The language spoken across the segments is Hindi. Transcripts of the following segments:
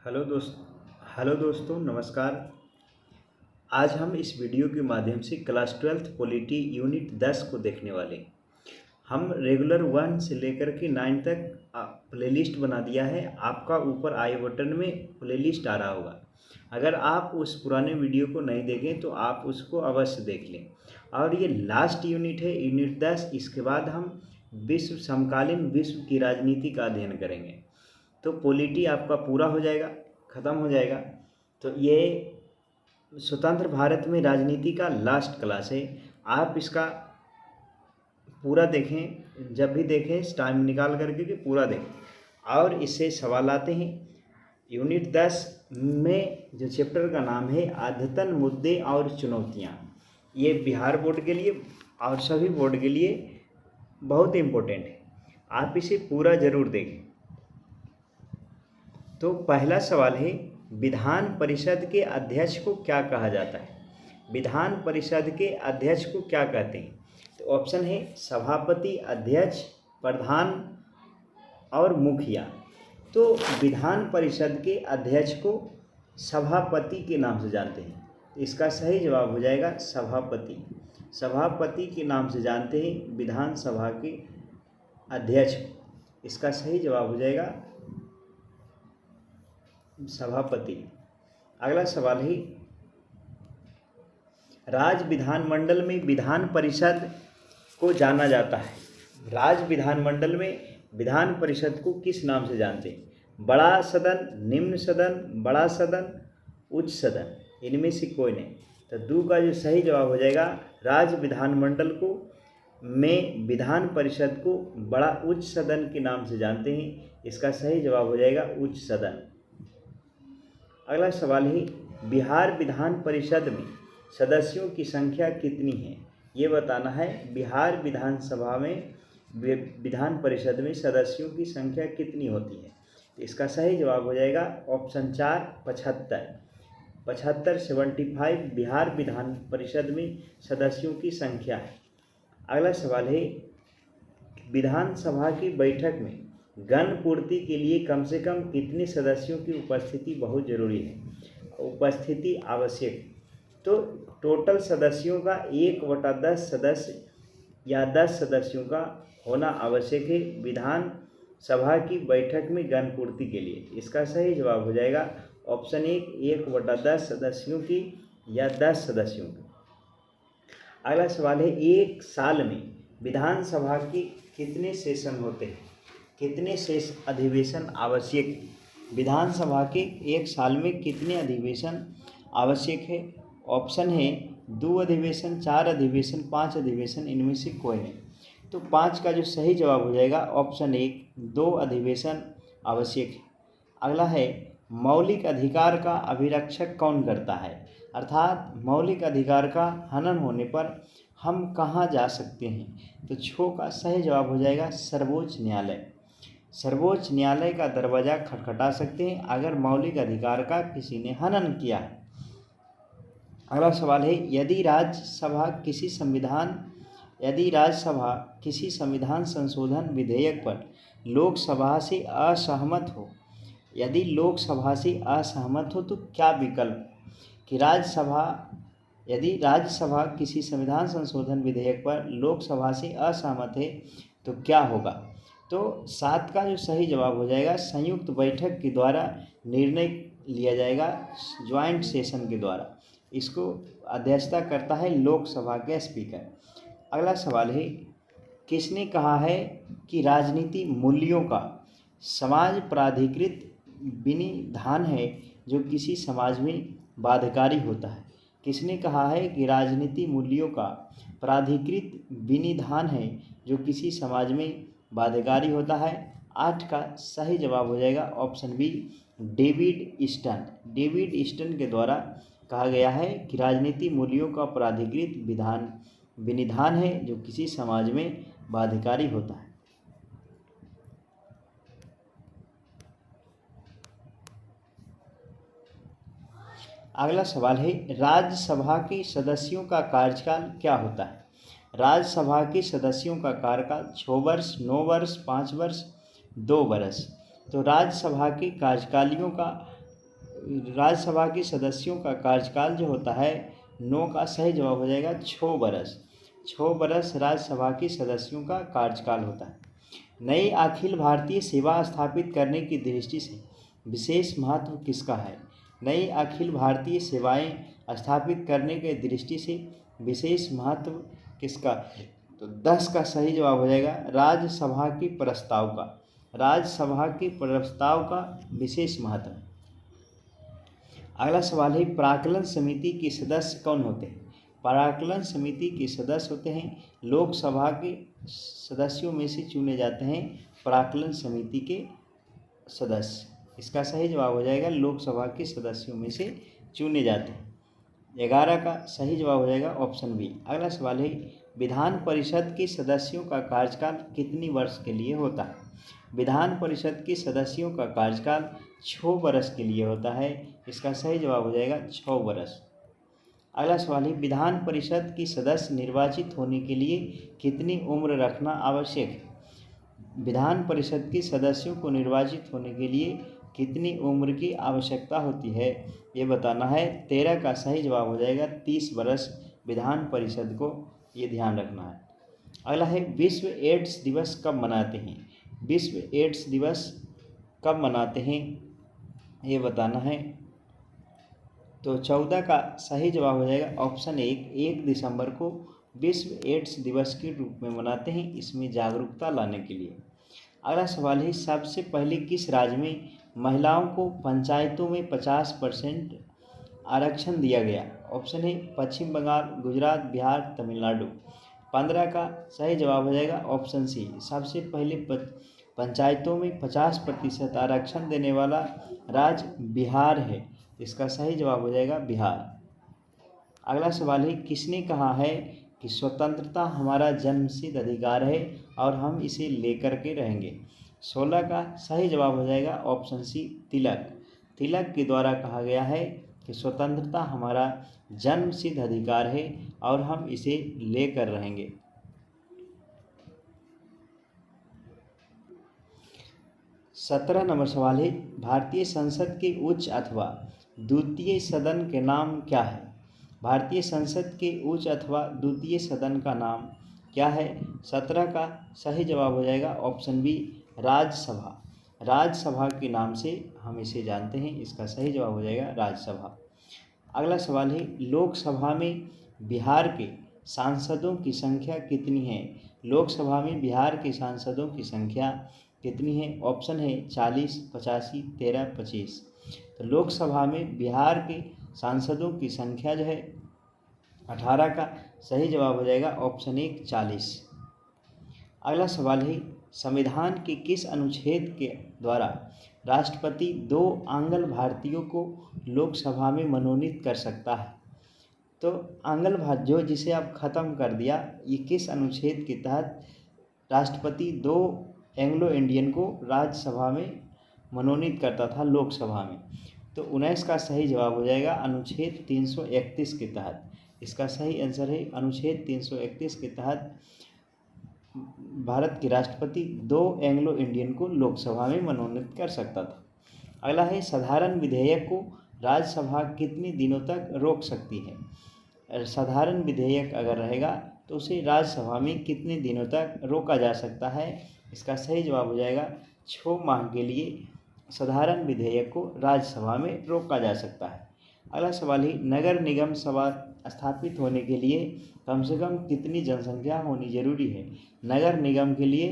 हेलो दोस्तों नमस्कार। आज हम इस वीडियो के माध्यम से क्लास 12th पॉलिटी यूनिट 10 को देखने वाले हैं। हम रेगुलर 1 से लेकर के 9 तक प्लेलिस्ट बना दिया है। आपका ऊपर आई बटन में प्लेलिस्ट आ रहा होगा। अगर आप उस पुराने वीडियो को नहीं देखें तो आप उसको अवश्य देख लें। और ये लास्ट यूनिट है, यूनिट 10। इसके बाद हम समकालीन विश्व की राजनीति का अध्ययन करेंगे। तो पॉलिटी आपका पूरा हो जाएगा, ख़त्म हो जाएगा। तो ये स्वतंत्र भारत में राजनीति का लास्ट क्लास है। आप इसका पूरा देखें, जब भी देखें टाइम निकाल करके कि पूरा देखें। और इससे सवाल आते हैं। यूनिट 10 में जो चैप्टर का नाम है अद्यतन मुद्दे और चुनौतियाँ, ये बिहार बोर्ड के लिए और सभी बोर्ड के लिए बहुत इम्पोर्टेंट है। आप इसे पूरा ज़रूर देखें। तो पहला सवाल है, विधान परिषद के अध्यक्ष को क्या कहा जाता है? विधान परिषद के अध्यक्ष को क्या कहते हैं? तो ऑप्शन है सभापति, अध्यक्ष, प्रधान और मुखिया। तो विधान परिषद के अध्यक्ष को सभापति के नाम से जानते हैं। तो इसका सही जवाब हो जाएगा सभापति। सभापति के नाम से जानते हैं विधानसभा के अध्यक्ष। इसका सही जवाब हो जाएगा सभापति। अगला सवाल है, राज्य विधानमंडल में विधान परिषद को जाना जाता है। राज्य विधानमंडल में विधान परिषद को किस नाम से जानते हैं? बड़ा सदन, निम्न सदन, बड़ा सदन, उच्च सदन, इनमें से कोई नहीं। तो दो का जो सही जवाब हो जाएगा, राज्य विधानमंडल को में विधान परिषद को बड़ा उच्च सदन के नाम से जानते हैं। इसका सही जवाब हो जाएगा उच्च सदन। अगला सवाल है, बिहार विधान परिषद में सदस्यों की संख्या कितनी है? ये बताना है। बिहार विधानसभा में विधान परिषद में सदस्यों की संख्या कितनी होती है? तो इसका सही जवाब हो जाएगा ऑप्शन 4 75 75 बिहार विधान परिषद में सदस्यों की संख्या है। अगला सवाल है, विधानसभा की बैठक में गण पूर्ति के लिए कम से कम कितने सदस्यों की उपस्थिति बहुत जरूरी है? उपस्थिति आवश्यक। तो टोटल सदस्यों का 1/10 सदस्य या 10 सदस्यों का होना आवश्यक है विधान सभा की बैठक में गण पूर्ति के लिए। इसका सही जवाब हो जाएगा ऑप्शन 1/10 सदस्यों की या 10 सदस्यों की। अगला सवाल है, एक साल में विधानसभा की कितने सेशन होते हैं? कितने शेष अधिवेशन आवश्यक है? विधानसभा के एक साल में कितने अधिवेशन आवश्यक है? ऑप्शन है 2 अधिवेशन, 4 अधिवेशन, 5 अधिवेशन, इनमें से कोई नहीं। तो 5 का जो सही जवाब हो जाएगा ऑप्शन 1 2 अधिवेशन आवश्यक है। अगला है, मौलिक अधिकार का अभिरक्षक कौन करता है? अर्थात मौलिक अधिकार का हनन होने पर हम कहाँ जा सकते हैं? तो 6 का सही जवाब हो जाएगा सर्वोच्च न्यायालय। सर्वोच्च न्यायालय का दरवाज़ा खटखटा सकते हैं अगर मौलिक अधिकार का किसी ने हनन किया है। अगला सवाल है, यदि राज्यसभा किसी संविधान संशोधन विधेयक पर लोकसभा से असहमत हो, यदि लोकसभा से असहमत हो तो क्या विकल्प? कि यदि राज्यसभा किसी संविधान संशोधन विधेयक पर लोकसभा से असहमत है तो क्या होगा? तो 7 का जो सही जवाब हो जाएगा संयुक्त बैठक के द्वारा निर्णय लिया जाएगा, ज्वाइंट सेशन के द्वारा। इसको अध्यक्षता करता है लोकसभा के स्पीकर। अगला सवाल है, किसने कहा है कि राजनीति मूल्यों का समाज प्राधिकृत विनिधान है जो किसी समाज में बाध्यकारी होता है? किसने कहा है कि राजनीति मूल्यों का प्राधिकृत विनिधान है जो किसी समाज में बाध्यकारी होता है? 8 का सही जवाब हो जाएगा option B David Easton. David Easton के द्वारा कहा गया है कि राजनीति मूल्यों का प्राधिकृत विनिधान है जो किसी समाज में बाध्यकारी होता है। अगला सवाल है, राज्यसभा के सदस्यों का कार्यकाल क्या होता है? राज्यसभा के सदस्यों का कार्यकाल 6 वर्ष, 9 वर्ष, 5 वर्ष, 2 वर्ष। तो राज्यसभा के कार्यकालियों का राज्यसभा के सदस्यों का कार्यकाल जो होता है, नो का सही जवाब हो जाएगा 6 बरस। 6 बरस राज्यसभा के सदस्यों का कार्यकाल होता है। नई अखिल भारतीय सेवा स्थापित करने की दृष्टि से विशेष महत्व किसका है? नई अखिल भारतीय सेवाएं स्थापित करने की दृष्टि से विशेष महत्व किसका? तो 10 का सही जवाब हो जाएगा राज्यसभा के प्रस्ताव का। राज्यसभा के प्रस्ताव का विशेष महत्व। अगला सवाल है, प्राक्कलन समिति के सदस्य कौन होते हैं? प्राक्कलन समिति के सदस्य होते हैं लोकसभा के सदस्यों में से चुने जाते हैं प्राक्कलन समिति के सदस्य। इसका सही जवाब हो जाएगा लोकसभा के सदस्यों में से चुने जाते हैं। 11 का सही जवाब हो जाएगा ऑप्शन बी। अगला सवाल है, विधान परिषद के सदस्यों का कार्यकाल कितनी वर्ष के लिए होता है? विधान परिषद के सदस्यों का कार्यकाल 6 वर्ष के लिए होता है। इसका सही जवाब हो जाएगा 6 वर्ष। अगला सवाल है, विधान परिषद के सदस्य निर्वाचित होने के लिए कितनी उम्र रखना आवश्यक है? विधान परिषद के सदस्यों को निर्वाचित होने के लिए कितनी उम्र की आवश्यकता होती है, ये बताना है। 13 का सही जवाब हो जाएगा 30 वर्ष विधान परिषद को, ये ध्यान रखना है। अगला है, विश्व एड्स दिवस कब मनाते हैं? विश्व एड्स दिवस कब मनाते हैं, ये बताना है। तो 14 का सही जवाब हो जाएगा ऑप्शन 1 दिसंबर को विश्व एड्स दिवस के रूप में मनाते हैं, इसमें जागरूकता लाने के लिए। अगला सवाल है, सबसे पहले किस राज्य में महिलाओं को पंचायतों में 50% आरक्षण दिया गया? ऑप्शन है पश्चिम बंगाल, गुजरात, बिहार, तमिलनाडु। 15 का सही जवाब हो जाएगा ऑप्शन सी। सबसे पहले पंचायतों में 50% आरक्षण देने वाला राज्य बिहार है। इसका सही जवाब हो जाएगा बिहार। अगला सवाल है, किसने कहा है कि स्वतंत्रता हमारा जन्मसिद्ध अधिकार है और हम इसे लेकर के रहेंगे? 16 का सही जवाब हो जाएगा ऑप्शन सी तिलक। तिलक के द्वारा कहा गया है कि स्वतंत्रता हमारा जन्मसिद्ध अधिकार है और हम इसे लेकर रहेंगे। 17 नंबर सवाल है, भारतीय संसद के उच्च अथवा द्वितीय सदन के नाम क्या है? भारतीय संसद के उच्च अथवा द्वितीय सदन का नाम क्या है? 17 का सही जवाब हो जाएगा ऑप्शन बी राज्यसभा। राज्यसभा के नाम से हम इसे जानते हैं, इसका सही जवाब हो जाएगा राज्यसभा। अगला सवाल है, लोकसभा में बिहार के सांसदों की संख्या कितनी है? लोकसभा में बिहार के सांसदों की संख्या कितनी है? ऑप्शन है 40, 85, 13, 25। तो लोकसभा में बिहार के सांसदों की संख्या जो है 18 का सही जवाब हो जाएगा ऑप्शन 1 40। अगला सवाल है, संविधान के किस अनुच्छेद के द्वारा राष्ट्रपति 2 आंग्ल भारतीयों को लोकसभा में मनोनीत कर सकता है? तो आंग्ल भारत जो जिसे आप ख़त्म कर दिया, ये किस अनुच्छेद के तहत राष्ट्रपति 2 एंग्लो इंडियन को राज्यसभा में मनोनीत करता था लोकसभा में? तो 19 का सही जवाब हो जाएगा अनुच्छेद 331 के तहत। इसका सही आंसर है अनुच्छेद 331 के तहत भारत के राष्ट्रपति 2 एंग्लो इंडियन को लोकसभा में मनोनीत कर सकता था। अगला है, साधारण विधेयक को राज्यसभा कितने दिनों तक रोक सकती है? साधारण विधेयक अगर रहेगा तो उसे राज्यसभा में कितने दिनों तक रोका जा सकता है? इसका सही जवाब हो जाएगा 6 माह के लिए साधारण विधेयक को राज्यसभा में रोका जा सकता है। अगला सवाल है, नगर निगम सभा स्थापित होने के लिए कम से कम कितनी जनसंख्या होनी जरूरी है? नगर निगम के लिए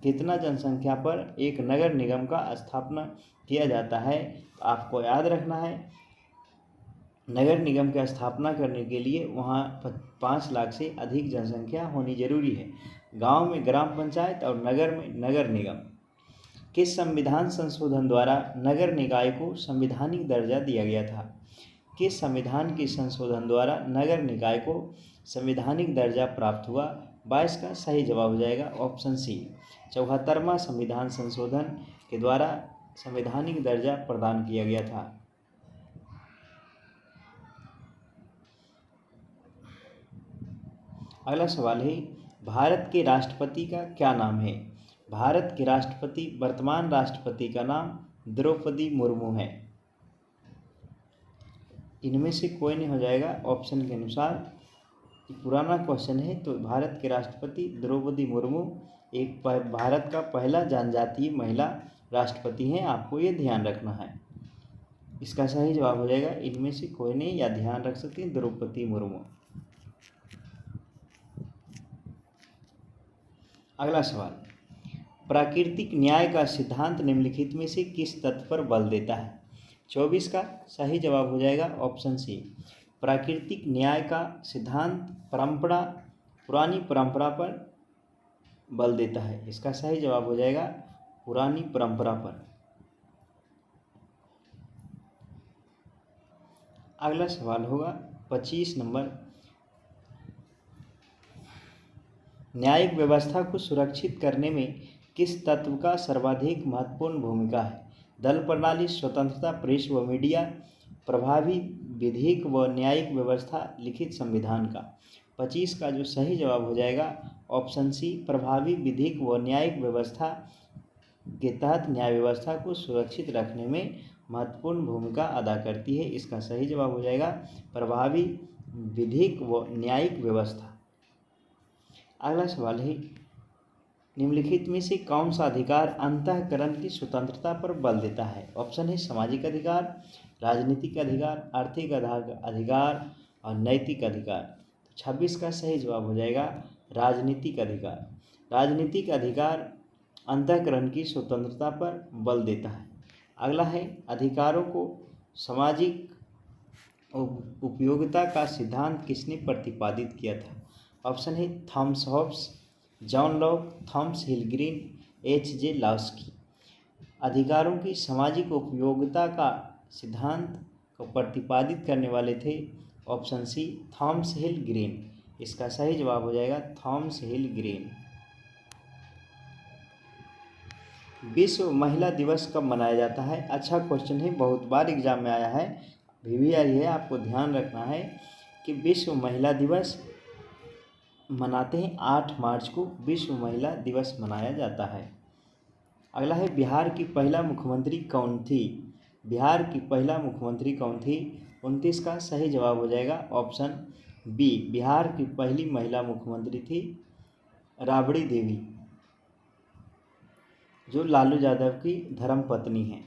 कितना जनसंख्या पर एक नगर निगम का स्थापना किया जाता है? तो आपको याद रखना है, नगर निगम की स्थापना करने के लिए वहाँ 5 लाख से अधिक जनसंख्या होनी जरूरी है। गांव में ग्राम पंचायत और नगर में नगर निगम। किस संविधान संशोधन द्वारा नगर निकाय को संवैधानिक दर्जा दिया गया था? किस संविधान के संशोधन द्वारा नगर निकाय को संवैधानिक दर्जा प्राप्त हुआ? 22 का सही जवाब हो जाएगा ऑप्शन सी। 74वां संविधान संशोधन के द्वारा संवैधानिक दर्जा प्रदान किया गया था। अगला सवाल है, भारत के राष्ट्रपति का क्या नाम है? भारत के राष्ट्रपति वर्तमान राष्ट्रपति का नाम द्रौपदी मुर्मू है। इनमें से कोई नहीं हो जाएगा ऑप्शन के अनुसार। पुराना क्वेश्चन है। तो भारत के राष्ट्रपति द्रौपदी मुर्मू एक भारत का पहला जनजातीय महिला राष्ट्रपति हैं, आपको ये ध्यान रखना है। इसका सही जवाब हो जाएगा इनमें से कोई नहीं, या ध्यान रख सकते हैं द्रौपदी मुर्मू। अगला सवाल, प्राकृतिक न्याय का सिद्धांत निम्नलिखित में से किस तथ्य पर बल देता है? 24 का सही जवाब हो जाएगा ऑप्शन सी। प्राकृतिक न्याय का सिद्धांत पुरानी परंपरा पर बल देता है। इसका सही जवाब हो जाएगा पुरानी परंपरा पर। अगला सवाल होगा 25 नंबर, न्यायिक व्यवस्था को सुरक्षित करने में किस तत्व का सर्वाधिक महत्वपूर्ण भूमिका है? दल प्रणाली, स्वतंत्रता, प्रेस व मीडिया, प्रभावी विधिक व न्यायिक व्यवस्था, लिखित संविधान का। 25 का जो सही जवाब हो जाएगा ऑप्शन सी, प्रभावी विधिक व न्यायिक व्यवस्था के तहत न्याय व्यवस्था को सुरक्षित रखने में महत्वपूर्ण भूमिका अदा करती है। इसका सही जवाब हो जाएगा प्रभावी विधिक व न्यायिक व्यवस्था। अगला सवाल है, निम्नलिखित में से कौन सा अधिकार अंतःकरण की स्वतंत्रता पर बल देता है? ऑप्शन है सामाजिक अधिकार, राजनीतिक अधिकार, आर्थिक अधिकार और नैतिक अधिकार। 26 का सही जवाब हो जाएगा राजनीतिक अधिकार। राजनीतिक अधिकार अंतःकरण की स्वतंत्रता पर बल देता है। अगला है, अधिकारों को सामाजिक उपयोगिता का सिद्धांत किसने प्रतिपादित किया था? ऑप्शन है Thomas Hobbes, John Locke, Thomas Hill Green, H.J. Laski. अधिकारों की सामाजिक उपयोगिता का सिद्धांत को प्रतिपादित करने वाले थे ऑप्शन सी थॉमस हिल ग्रीन। इसका सही जवाब हो जाएगा थॉमस हिल ग्रीन। विश्व महिला दिवस कब मनाया जाता है? अच्छा क्वेश्चन है, बहुत बार एग्जाम में आया है, अभी भी आई है। आपको ध्यान रखना है कि विश्व महिला दिवस मनाते हैं 8 मार्च को विश्व महिला दिवस मनाया जाता है। अगला है, बिहार की पहला मुख्यमंत्री कौन थी? बिहार की पहला मुख्यमंत्री कौन थी? 29 का सही जवाब हो जाएगा ऑप्शन बी, बिहार की पहली महिला मुख्यमंत्री थी राबड़ी देवी, जो लालू यादव की धर्मपत्नी हैं।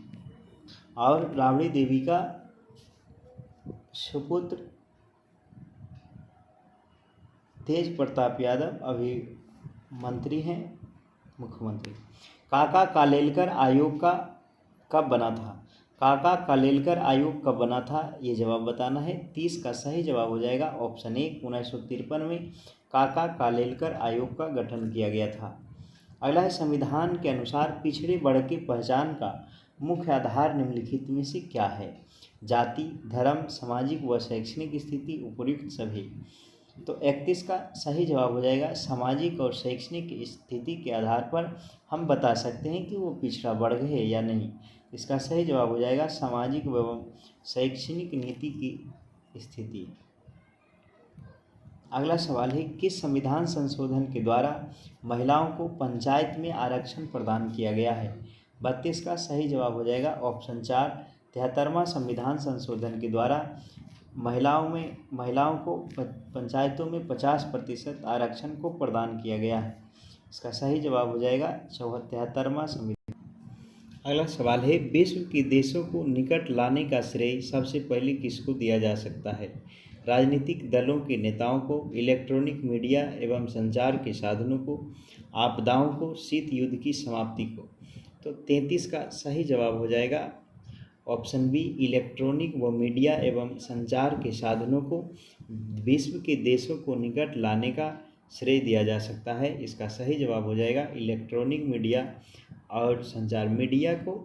और राबड़ी देवी का सुपुत्र तेज प्रताप यादव अभी मंत्री हैं, मुख्यमंत्री। काका कालेलकर आयोग का कब बना था? काका कालेलकर आयोग कब बना था, ये जवाब बताना है। 30 का सही जवाब हो जाएगा ऑप्शन ए, 1953 में काका कालेलकर आयोग का गठन किया गया था। अगला है, संविधान के अनुसार पिछड़े वर्ग की पहचान का मुख्य आधार निम्नलिखित में से क्या है? जाति, धर्म, सामाजिक व शैक्षणिक स्थिति, उपयुक्त सभी। तो 31 का सही जवाब हो जाएगा सामाजिक और शैक्षणिक स्थिति के आधार पर हम बता सकते हैं कि वो पिछड़ा वर्ग है या नहीं। इसका सही जवाब हो जाएगा सामाजिक एवं शैक्षणिक नीति की स्थिति। अगला सवाल है, किस संविधान संशोधन के द्वारा महिलाओं को पंचायत में आरक्षण प्रदान किया गया है? 32 का सही जवाब हो जाएगा ऑप्शन 4, 73वां संविधान संशोधन के द्वारा महिलाओं को पंचायतों में 50% आरक्षण को प्रदान किया गया है। इसका सही जवाब हो जाएगा 73वां संविधान। अगला सवाल है, विश्व के देशों को निकट लाने का श्रेय सबसे पहले किसको दिया जा सकता है? राजनीतिक दलों के नेताओं को, इलेक्ट्रॉनिक मीडिया एवं संचार के साधनों को, आपदाओं को, शीत युद्ध की समाप्ति को। तो 33 का सही जवाब हो जाएगा ऑप्शन बी, इलेक्ट्रॉनिक व मीडिया एवं संचार के साधनों को विश्व के देशों को निकट लाने का श्रेय दिया जा सकता है। इसका सही जवाब हो जाएगा इलेक्ट्रॉनिक मीडिया और संचार। मीडिया को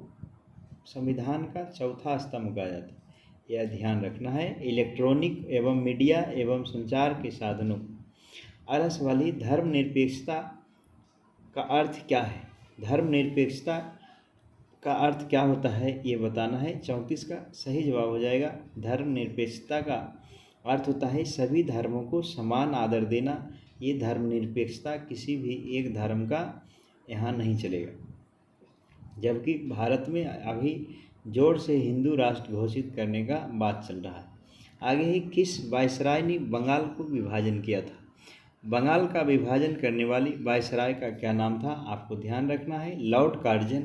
संविधान का चौथा स्तंभ कहा जाता है, यह ध्यान रखना है। इलेक्ट्रॉनिक एवं मीडिया एवं संचार के साधनों। अगला सवाल है, धर्मनिरपेक्षता का अर्थ क्या है? धर्मनिरपेक्षता का अर्थ क्या होता है ये बताना है। 34 का सही जवाब हो जाएगा धर्मनिरपेक्षता का अर्थ होता है सभी धर्मों को समान आदर देना। ये धर्मनिरपेक्षता किसी भी एक धर्म का यहाँ नहीं चलेगा। जबकि भारत में अभी जोर से हिंदू राष्ट्र घोषित करने का बात चल रहा है। आगे है, किस वायसराय ने बंगाल को विभाजन किया था? बंगाल का विभाजन करने वाली वायसराय का क्या नाम था? आपको ध्यान रखना है, लॉर्ड कार्जन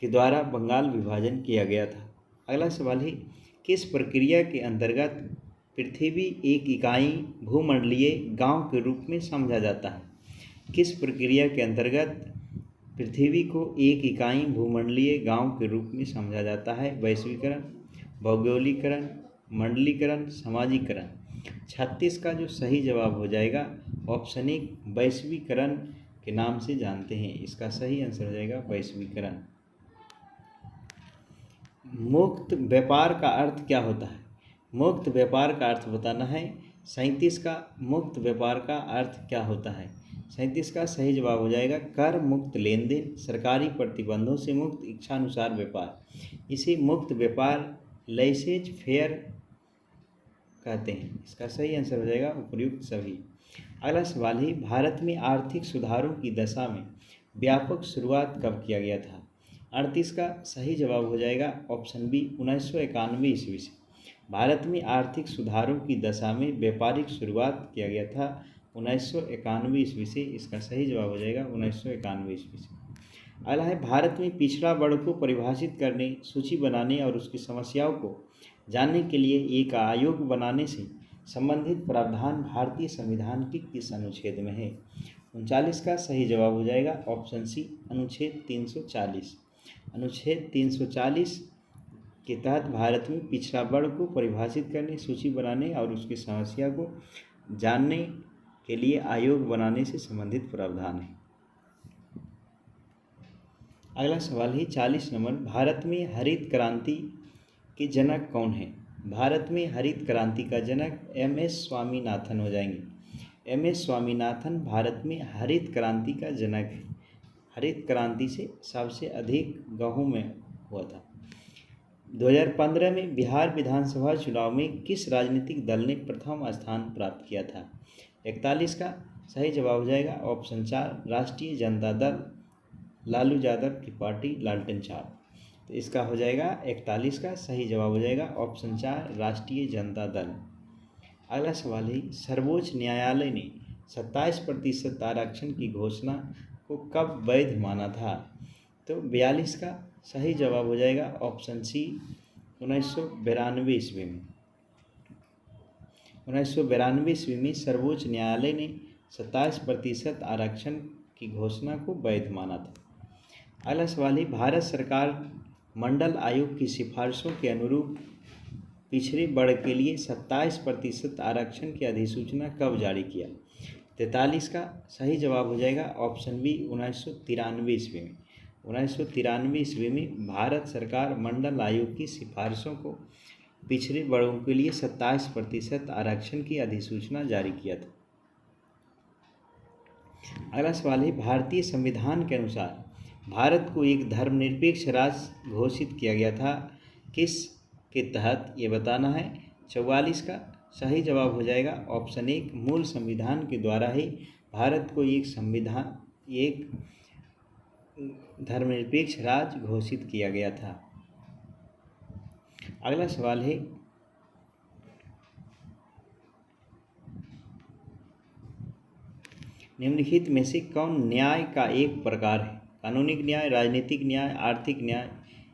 के द्वारा बंगाल विभाजन किया गया था। अगला सवाल है, किस प्रक्रिया के अंतर्गत पृथ्वी एक इकाई भूमंडलीय गांव के रूप में समझा जाता है? किस प्रक्रिया के अंतर्गत पृथ्वी को एक इकाई भूमंडलीय गांव के रूप में समझा जाता है? वैश्वीकरण, भौगोलिकरण, मंडलीकरण, सामाजिकरण। 36 का जो सही जवाब हो जाएगा ऑप्शन ए वैश्वीकरण के नाम से जानते हैं। इसका सही आंसर हो जाएगा वैश्वीकरण। मुक्त व्यापार का अर्थ क्या होता है? मुक्त व्यापार का अर्थ बताना है। 37 का मुक्त व्यापार का अर्थ क्या होता है? 37 का सही जवाब हो जाएगा कर मुक्त लेन देन, सरकारी प्रतिबंधों से मुक्त, इच्छानुसार व्यापार। इसे मुक्त व्यापार लाइसेंस फेयर कहते हैं। इसका सही आंसर हो जाएगा उपयुक्त सभी। अगला सवाल है, भारत में आर्थिक सुधारों की दशा में व्यापक शुरुआत कब किया गया था? 38 का सही जवाब हो जाएगा ऑप्शन बी 1991 ईस्वी से। भारत में आर्थिक सुधारों की दशा में व्यापारिक शुरुआत किया गया था 1991 ईस्वी से। इसका सही जवाब हो जाएगा 1991 ईस्वी से। अगला है, भारत में पिछड़ा वर्ग को परिभाषित करने, सूची बनाने और उसकी समस्याओं को जानने के लिए एक आयोग बनाने से संबंधित प्रावधान भारतीय संविधान के किस अनुच्छेद में है? 39 का सही जवाब हो जाएगा ऑप्शन सी अनुच्छेद 340। अनुच्छेद 340 के तहत भारत में पिछड़ा वर्ग को परिभाषित करने, सूची बनाने और उसकी समस्या को जानने के लिए आयोग बनाने से संबंधित प्रावधान है। अगला सवाल है 40 नंबर, भारत में हरित क्रांति के जनक कौन है? भारत में हरित क्रांति का जनक MS स्वामीनाथन हो जाएंगे। MS स्वामीनाथन भारत में हरित क्रांति का जनक है। हरित क्रांति से सबसे अधिक गेहूं में हुआ था। 2015 में बिहार विधानसभा चुनाव में किस राजनीतिक दल ने प्रथम स्थान प्राप्त किया था? 41 का सही जवाब हो जाएगा ऑप्शन 4 राष्ट्रीय जनता दल, लालू यादव की पार्टी लालटेन छाप। तो इसका हो जाएगा 41 का सही जवाब हो जाएगा ऑप्शन 4 राष्ट्रीय जनता दल। अगला सवाल है, सर्वोच्च न्यायालय ने 27% आरक्षण की घोषणा को कब वैध माना था? तो 42 का सही जवाब हो जाएगा ऑप्शन सी 1992 ईस्वी में। 1992 ईस्वी में सर्वोच्च न्यायालय ने 27% आरक्षण की घोषणा को वैध माना था। अगला सवाल है, भारत सरकार मंडल आयोग की सिफारिशों के अनुरूप पिछड़े वर्ग के लिए 27% आरक्षण की अधिसूचना कब जारी किया? 43 का सही जवाब हो जाएगा ऑप्शन बी 1993 ईस्वी में। 1993 ईस्वी में भारत सरकार मंडल आयोग की सिफारिशों को पिछड़े वर्गों के लिए 27% आरक्षण की अधिसूचना जारी किया था। अगला सवाल है, भारतीय संविधान के अनुसार भारत को एक धर्मनिरपेक्ष राज्य घोषित किया गया था किस के तहत? ये बताना है। 44 का सही जवाब हो जाएगा ऑप्शन 1 मूल संविधान के द्वारा ही भारत को एक धर्मनिरपेक्ष राज्य घोषित किया गया था। अगला सवाल है, निम्नलिखित में से कौन न्याय का एक प्रकार है? कानूनिक न्याय, राजनीतिक न्याय, आर्थिक न्याय,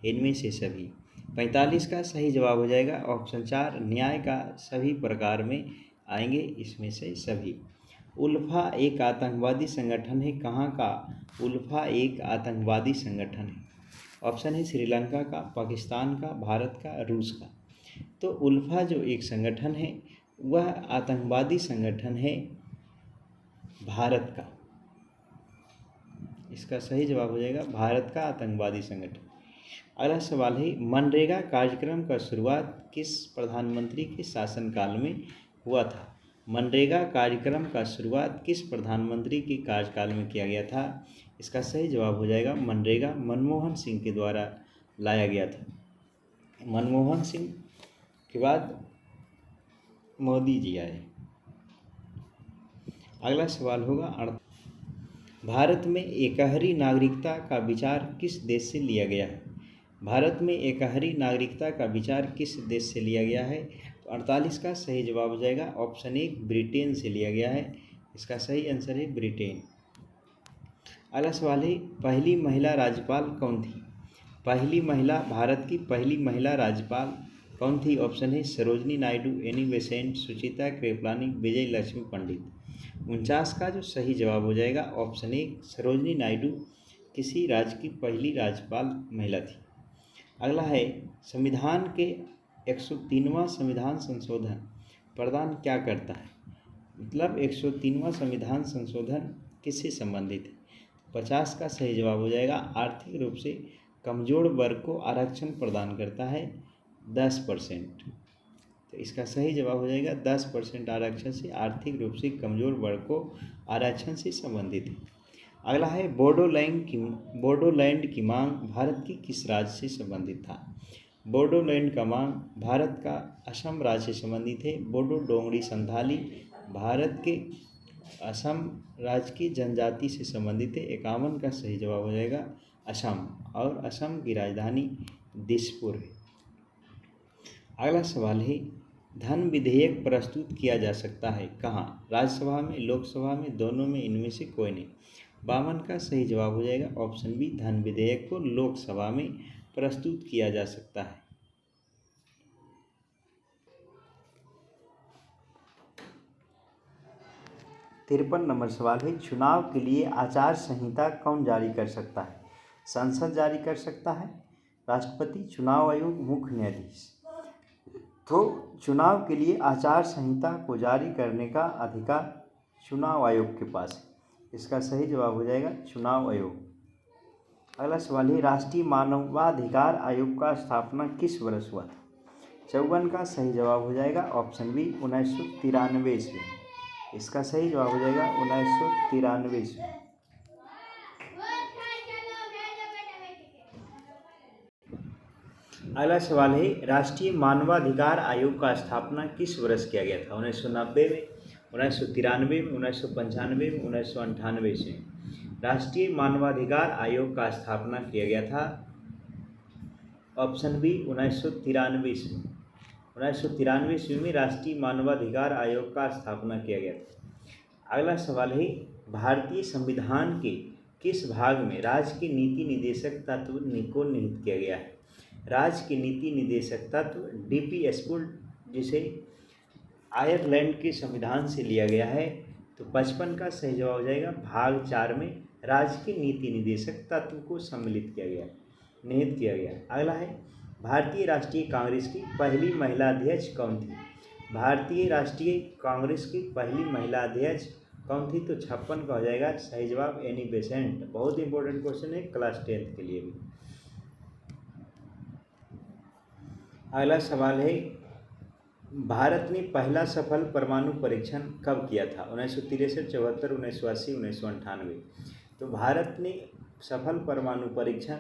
इनमें से सभी। 45 का सही जवाब हो जाएगा ऑप्शन 4 न्याय का सभी प्रकार में आएंगे, इसमें से सभी। उल्फा एक आतंकवादी संगठन है, कहाँ का उल्फा एक आतंकवादी संगठन है? ऑप्शन है श्रीलंका का, पाकिस्तान का, भारत का, रूस का। तो उल्फा जो एक संगठन है वह आतंकवादी संगठन है भारत का। इसका सही जवाब हो जाएगा भारत का आतंकवादी संगठन। अगला सवाल है, मनरेगा कार्यक्रम का शुरुआत किस प्रधानमंत्री के शासनकाल में हुआ था? मनरेगा कार्यक्रम का शुरुआत किस प्रधानमंत्री के कार्यकाल में किया गया था? इसका सही जवाब हो जाएगा मनरेगा मनमोहन सिंह के द्वारा लाया गया था। मनमोहन सिंह के बाद मोदी जी आए। अगला सवाल होगा, भारत में एकहरी नागरिकता का विचार किस देश से लिया गया है? भारत में एकहरी नागरिकता का विचार किस देश से लिया गया है? तो 48 का सही जवाब हो जाएगा ऑप्शन ए ब्रिटेन से लिया गया है। इसका सही आंसर है ब्रिटेन। अगला सवाल है पहली महिला राज्यपाल कौन थी? पहली महिला, भारत की पहली महिला राज्यपाल कौन थी? ऑप्शन है सरोजनी नायडू, एनी बेसेंट, सुचित्रा कृपलानी, विजय लक्ष्मी पंडित। 49 का जो सही जवाब हो जाएगा ऑप्शन ए सरोजनी नायडू किसी राज्य की पहली राज्यपाल महिला थी। अगला है संविधान के 103वां संविधान संशोधन प्रदान क्या करता है? मतलब 103वां संविधान संशोधन किससे संबंधित है? 50 का सही जवाब हो जाएगा आर्थिक रूप से कमजोर वर्ग को आरक्षण प्रदान करता है 10%। तो इसका सही जवाब हो जाएगा 10% आरक्षण से आर्थिक रूप से कमजोर वर्ग को आरक्षण से संबंधित है। अगला है बोडोलैंड की मांग भारत की किस राज्य से संबंधित था? बोडोलैंड का मांग भारत का असम राज्य से संबंधित है। बोडो डोंगरी संथाली भारत के असम राज्य की जनजाति से संबंधित है। 51 का सही जवाब हो जाएगा असम, और असम की राजधानी दिसपुर है। अगला सवाल है धन विधेयक प्रस्तुत किया जा सकता है कहाँ? राज्यसभा में, लोकसभा में, दोनों में, इनमें से कोई नहीं। 52 का सही जवाब हो जाएगा ऑप्शन बी धन विधेयक को लोकसभा में प्रस्तुत किया जा सकता है। तिरपन नंबर सवाल है चुनाव के लिए आचार संहिता कौन जारी कर सकता है? संसद जारी कर सकता है, राष्ट्रपति, चुनाव आयोग, मुख्य न्यायाधीश। तो चुनाव के लिए आचार संहिता को जारी करने का अधिकार चुनाव आयोग के पास है। इसका सही जवाब हो जाएगा चुनाव आयोग। अगला सवाल है राष्ट्रीय मानवाधिकार आयोग का स्थापना किस वर्ष हुआ था? 54 का सही जवाब हो जाएगा ऑप्शन बी 1993 ईस्वी। इसका सही जवाब हो जाएगा 1993 ईस्वी। अगला सवाल है राष्ट्रीय मानवाधिकार आयोग का स्थापना किस वर्ष किया गया था? 1990 में, 1993 में, 1995 में, 1998 से। राष्ट्रीय मानवाधिकार आयोग का स्थापना किया गया था ऑप्शन बी 1993 ईस्वी। 1993 ईस्वी में राष्ट्रीय मानवाधिकार आयोग का स्थापना किया गया था। अगला सवाल है भारतीय संविधान के किस भाग में राज्य के नीति निदेशक तत्व को निहित किया गया है? राज्य के नीति निदेशक तत्व DPSपुल जिसे आयरलैंड के संविधान से लिया गया है। तो 55 का सही जवाब हो जाएगा भाग 4 में राज्य के नीति निदेशक तत्व को सम्मिलित किया गया, निहित किया गया। अगला है भारतीय राष्ट्रीय कांग्रेस की पहली महिला अध्यक्ष कौन थी? भारतीय राष्ट्रीय कांग्रेस की पहली महिला अध्यक्ष कौन थी? तो 56 का हो जाएगा सही जवाब एनी बेसेंट। बहुत इंपॉर्टेंट क्वेश्चन है क्लास 10th के लिए भी। अगला सवाल है भारत ने पहला सफल परमाणु परीक्षण कब किया था? 1963, 74, 1980, 1998। तो भारत ने सफल परमाणु परीक्षण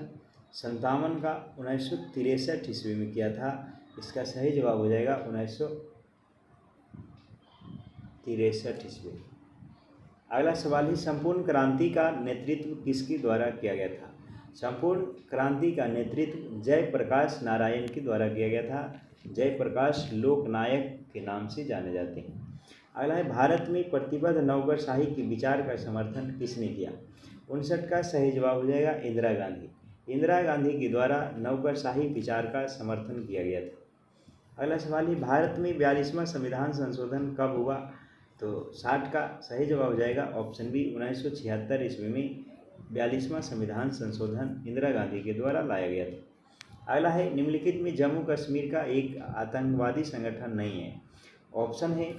57 का 1963 ईस्वी में किया था। इसका सही जवाब हो जाएगा 1963 ईस्वी। अगला सवाल है संपूर्ण क्रांति का नेतृत्व किसके द्वारा किया गया था? संपूर्ण क्रांति का नेतृत्व जयप्रकाश नारायण के द्वारा किया गया था। जयप्रकाश लोकनायक के नाम से जाने जाते हैं। अगला है भारत में प्रतिबद्ध नौकरशाही के विचार का समर्थन किसने किया? 59 का सही जवाब हो जाएगा इंदिरा गांधी। इंदिरा गांधी के द्वारा नौकरशाही विचार का समर्थन किया गया था। अगला सवाल है भारत में 42वां संविधान संशोधन कब हुआ? तो 60 का सही जवाब हो जाएगा ऑप्शन बी 1976 ईस्वी में 42वां संविधान संशोधन इंदिरा गांधी के द्वारा लाया गया था। अगला है निम्नलिखित में जम्मू कश्मीर का एक आतंकवादी संगठन नहीं है। ऑप्शन है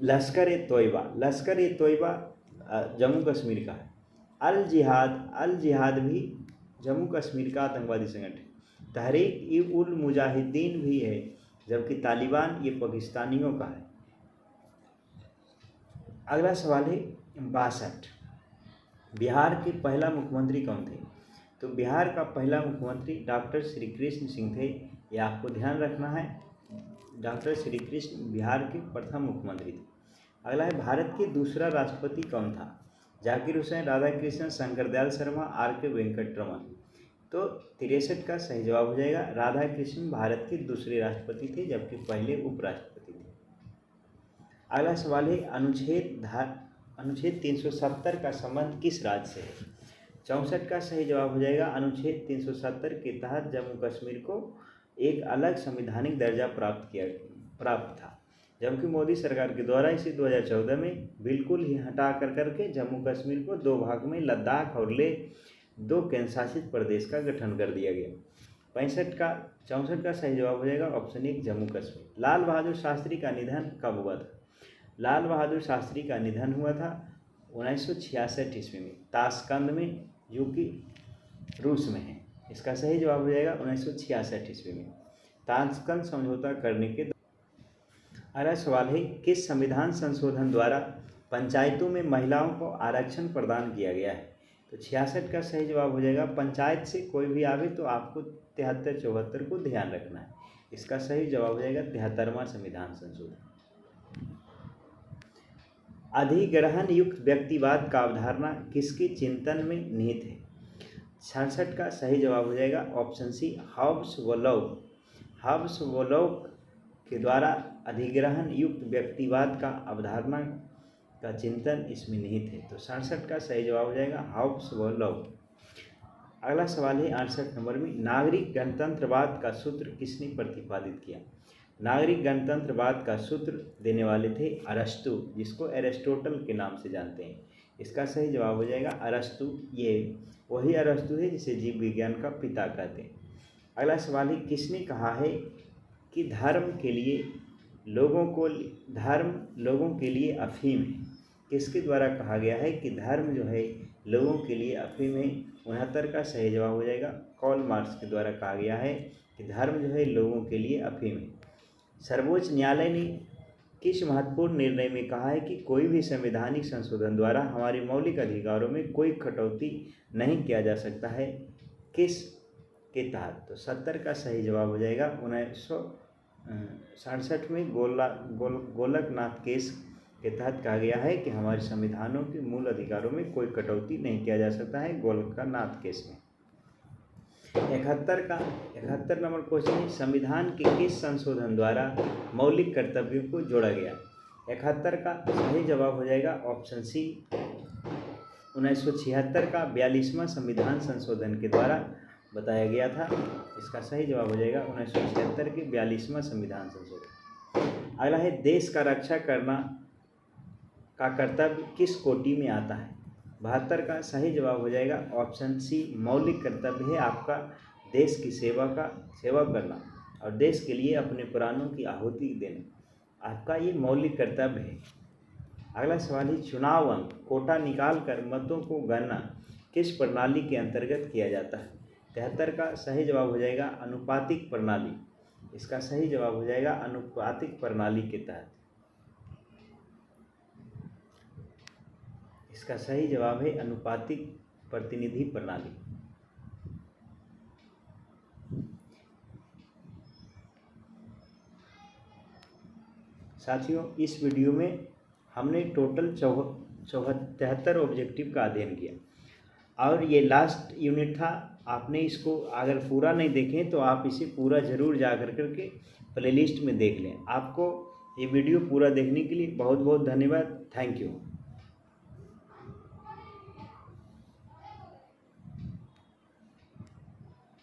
लश्कर-ए-तोयबा। लश्कर-ए-तोयबा जम्मू कश्मीर का है। अल जिहाद भी जम्मू कश्मीर का आतंकवादी संगठन। तहरीक-उल-मुजाहिदीन भी है, जबकि तालिबान ये पाकिस्तानियों का है। अगला सवाल है 62 बिहार के पहला मुख्यमंत्री कौन थे? तो बिहार का पहला मुख्यमंत्री डॉक्टर श्री कृष्ण सिंह थे। ये आपको ध्यान रखना है। डॉक्टर श्री कृष्ण बिहार के प्रथम मुख्यमंत्री थे। अगला है भारत के दूसरा राष्ट्रपति कौन था? जाकिर हुसैन, राधाकृष्णन, शंकर दयाल शर्मा, R.K. वेंकट रमन। तो 63 का सही जवाब हो जाएगा। राधा कृष्ण भारत के दूसरे राष्ट्रपति थे, जबकि पहले उपराष्ट्रपति थे। अगला सवाल है अनुच्छेद 370 का संबंध किस राज्य से है? 64 का सही जवाब हो जाएगा। अनुच्छेद 370 के तहत जम्मू कश्मीर को एक अलग संवैधानिक दर्जा प्राप्त था, जबकि मोदी सरकार के द्वारा इसे 2014 में बिल्कुल ही हटा करके जम्मू कश्मीर को 2 भाग में लद्दाख और लेह 2 केंद्र शासित प्रदेश का गठन कर दिया गया। 64 का सही जवाब हो जाएगा ऑप्शन 1 जम्मू कश्मीर। लाल बहादुर शास्त्री का निधन कब हुआ था? लाल बहादुर शास्त्री का निधन हुआ था 1966 ईस्वी में, ताशकंद में, जो कि रूस में है। इसका सही जवाब हो जाएगा 1966 ईस्वी में, ताशकंद समझौता करने के। अगला सवाल है किस संविधान संशोधन द्वारा पंचायतों में महिलाओं को आरक्षण प्रदान किया गया है? तो 66 का सही जवाब हो जाएगा। पंचायत से कोई भी आवे तो आपको 73-74 को ध्यान रखना है। इसका सही जवाब हो जाएगा 73वां संविधान संशोधन। अधिग्रहण युक्त व्यक्तिवाद का अवधारणा किसके चिंतन में निहित है? 66 का सही जवाब हो जाएगा ऑप्शन सी हॉब्स वोलोक के द्वारा अधिग्रहण युक्त व्यक्तिवाद का अवधारणा का चिंतन इसमें निहित है। तो 67 का सही जवाब हो जाएगा हॉब्स वोलोक। अगला सवाल है 68 नंबर में, नागरिक गणतंत्रवाद का सूत्र किसने प्रतिपादित किया? नागरिक गणतंत्रवाद का सूत्र देने वाले थे अरस्तु, जिसको एरिस्टोटल के नाम से जानते हैं। इसका सही जवाब हो जाएगा अरस्तु। ये वही अरस्तु है जिसे जीव विज्ञान का पिता कहते हैं। अगला सवाल है किसने कहा है कि धर्म लोगों के लिए अफीम है? किसके द्वारा कहा गया है कि धर्म जो है लोगों के लिए अफीम है? 69 का सही जवाब हो जाएगा कार्ल मार्क्स के द्वारा कहा गया है कि धर्म जो है लोगों के लिए अफीम है। सर्वोच्च न्यायालय ने किस महत्वपूर्ण निर्णय में कहा है कि कोई भी संवैधानिक संशोधन द्वारा हमारे मौलिक अधिकारों में कोई कटौती नहीं किया जा सकता है? किस के तहत? तो 70 का सही जवाब हो जाएगा 1967 में गोलकनाथ केस के तहत कहा गया है कि हमारे संविधानों के मूल अधिकारों में कोई कटौती नहीं किया जा सकता है, गोलकनाथ केस में। 71 नंबर क्वेश्चन है संविधान के किस संशोधन द्वारा मौलिक कर्तव्यों को जोड़ा गया? 71 का सही जवाब हो जाएगा ऑप्शन सी 1976 का 42वां संविधान संशोधन के द्वारा बताया गया था। इसका सही जवाब हो जाएगा 1976 के 42वां संविधान संशोधन। अगला है देश का रक्षा करना का कर्तव्य किस कोटि में आता है? 72 का सही जवाब हो जाएगा ऑप्शन सी मौलिक कर्तव्य है आपका देश की सेवा करना और देश के लिए अपने प्राणों की आहुति देना, आपका ये मौलिक कर्तव्य है। अगला सवाल है चुनाव अंक कोटा निकाल कर मतों को गणना किस प्रणाली के अंतर्गत किया जाता है? 73 का सही जवाब हो जाएगा अनुपातिक प्रणाली। इसका सही जवाब हो जाएगा अनुपातिक प्रणाली के तहत। इसका सही जवाब है अनुपातिक प्रतिनिधि प्रणाली। साथियों इस वीडियो में हमने टोटल 73 ऑब्जेक्टिव का अध्ययन किया और ये लास्ट यूनिट था। आपने इसको अगर पूरा नहीं देखें तो आप इसे पूरा ज़रूर जा करके प्लेलिस्ट में देख लें। आपको ये वीडियो पूरा देखने के लिए बहुत बहुत धन्यवाद। Thank you.